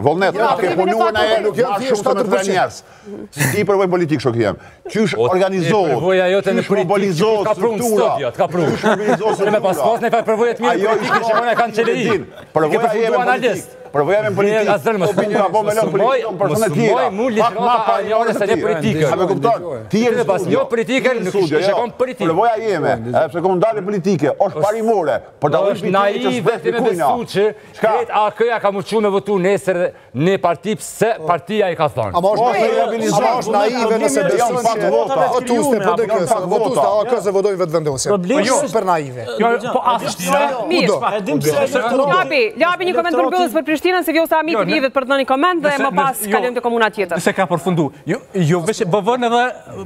Volnet, ke punuar në e nuk janë shumë të me tre njerës. Si ti përvoj politikë shok jem. Qysh organizohet, qysh mobilizohet struktura. Qysh mobilizohet struktura. Me pas ne fa përvojët mirë politike që mëne kanë qeleri. Përvoja jeme politikë. Përvoja jeme politikë. Opinion apo me lënë politikë në persone tjera. Mu litrata anjone se ne politikë. A me kupton? Ti e në pas një politikë nuk shekon politikë. Përvoja jeme, sepse kom dalë politike, është parimore. Për da është naive të me besu që kretë a këja ka muqu me votu nesër në parti pëse partia i ka thonë. Ama është naive nëse beson që votuste për dëkës, votuste AK se votojnë vetë vendosje. Super naive. Labi një koment përmbëllës për Prishtinën, se Vjosa Amiti livet për të një koment dhe më pas kalim të komuna tjetër. Se ka përfundu. Jo veç bëvën edhe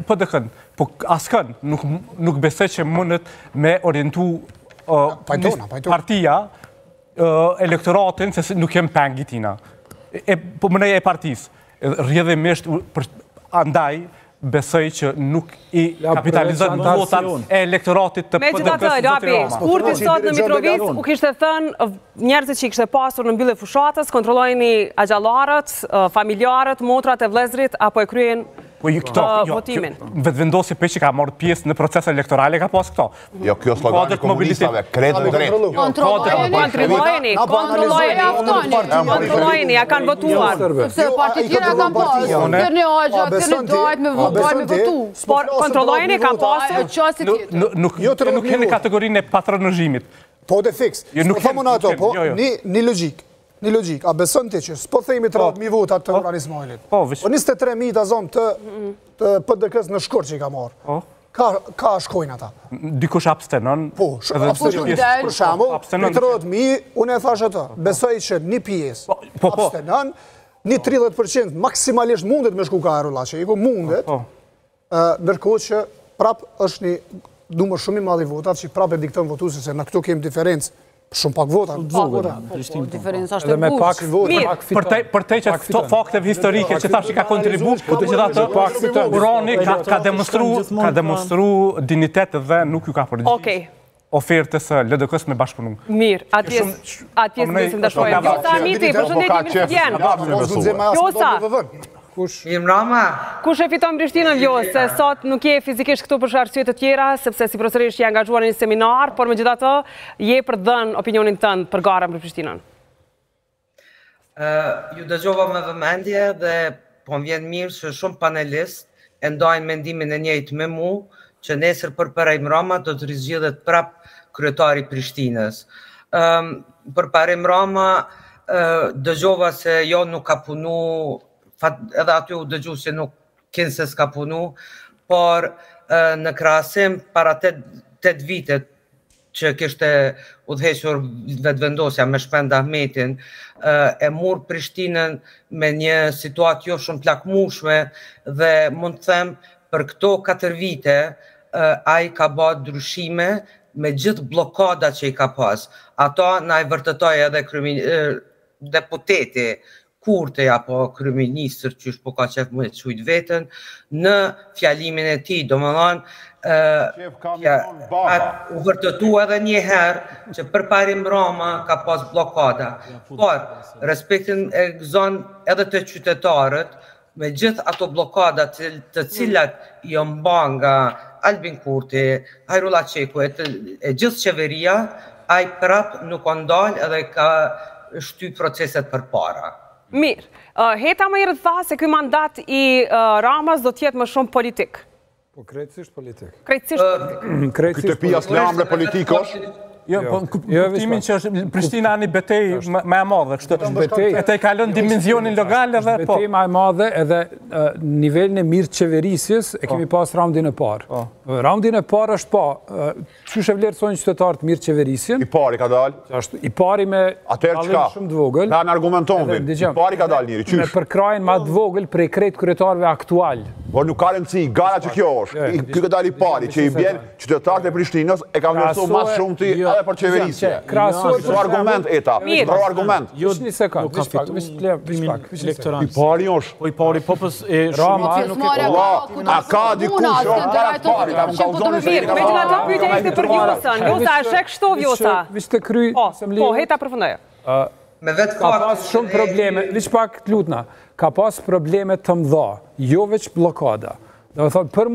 për dëkën, po askën nuk besoj që mundet me orientu partia elektoratin se nuk jem pengitina. Po mënej e partis. Rjedhimisht andaj besoj që nuk i kapitalizën votat e elektoratit të PDK-s. Me gjitha të, Lapi, kurti sot në Mitrovic u kishte thënë njerëzit që i kishte pasur në mbyllje fushatës, kontrollojni agjallarët, familjarët, motrat e vlezrit, apo e kryen votimin. Vetëvendosje për që ka marrë pjesë në proces elektorale ka pas këto. Jo, kjo slogani komunistave, kretë në drejtë. Kontrollojni, ja kanë votuar. Se parti tjera kanë pasur, tërni agja, tërni dojt me votu. Por kontrollojni, kanë pasur. Nuk keni kategorinë e patronëzhimit. Po dhe fix. Po thëmë në ato, po një logik. Një logik, a beson ti që s'po thejmi të ratë mi votat të Urani Ismailit? Po 23.000 të zonë të PDK-s në Shkurt që i ka marrë. Ka shkojnë ata? Dikush abstenon. Po, për shambull, 30.000, unë e thash atë, besoj që një pjesë abstenon, një 30% maksimalisht mundet me shku ka Arulla që i ku mundet, nërkohë që prap është një numër shumë i madh i votat që prap e diktën votuesi se në këtu kemë diferencë. Shumë pak vota. Diferenca është e bush. Për te që këto fakteve historike që thashtë ka kontribu, të gjitha të Urani ka demonstru dignitet dhe nuk ju ka përgjigj ofertës LDK-s me bashkëpunu. Mirë, atjes nësim të shojmë. Vjosa Amiti, përshëndetje mirë Vjosa. Kush e fiton Prishtinën Vjosë, se sot nuk je fizikisht këtu për arsye të tjera, sepse si profesorisht je angazhuar në një seminar, por me gjithatë je për dhënë opinionin tënd për garën për Prishtinën. Ju dëgjova me vëmendje dhe po më vjen mirë që shumë panelist e ndajnë mendimin e njëjtë me mu, që nesër për Parajm Rama do të rizgjidhet prap kryetari Prishtinës. Për Parajm Rama dëgjova se jo nuk ka punu, edhe aty u dëgju që nuk kënë se s'ka punu, por në krahasim para 8 vitet që kishte udhëhequr vetëvendosja me Shpend Ahmetin, e mur Prishtinën me një situatë jo shumë plakmueshme dhe mund të them për këto 4 vite ai ka bërë ndryshime me gjithë bllokadat që i ka pas. Ato na i vërtetoi edhe deputeti Kurti apo kryeministër që po ka qef më të çujt veten në fjalimin e tij, domethënë u vërtetua edhe një herë që për Parajm Rama ka pas bllokada. Por respektin e gëzon edhe të qytetarët me gjithë ato bllokada të cilat i mban nga Albin Kurti, Hajrullah Çeku e gjithë qeveria, ai prap nuk u ndal edhe ka shty proceset përpara. Mirë, Heta më herët tha se ky mandat i Ramës do t'jetë më shumë politik. Po krejtësisht politik. Këtë pijas lamre politikosh? Jo, kuptimin që është Prishtina një betej më e madhe, e te i kalon dimenzionin lokal edhe po. Betej më e madhe edhe nivelin e mirë qeverisjes e kemi pas raundin e parë. Raundin e parë është që shë vlerësojnë qytetarët mirë qeverisjen. I pari ka dalë? I pari me dalin shumë dvogël. Na në argumenton vin, i pari ka dalë njëri, qysh? Me përkrajnë ma dvogël prej krejt kryetarëve aktual. Por nuk ka rëndësi, gara që kjo është, ky ka dalë i pari, që i bjen qytetarët e Prishtinës e ka vlerësu mas shumë ti edhe për qeverisje. Pro argument eta, pro argument. Një sekund, I pari është. Po i pari popës e Rama nuk e a ka dikush para pari, ta më kalzoni se me që nga të pyetja ishte për Vjosën. Vjosa, është kështu Vjosa? Vishte kry, Po, Heta përfundoj. ka pas shumë probleme, vish pak të lutna, ka pas probleme të mdha, jo veç blokada. Dhe me thonë, për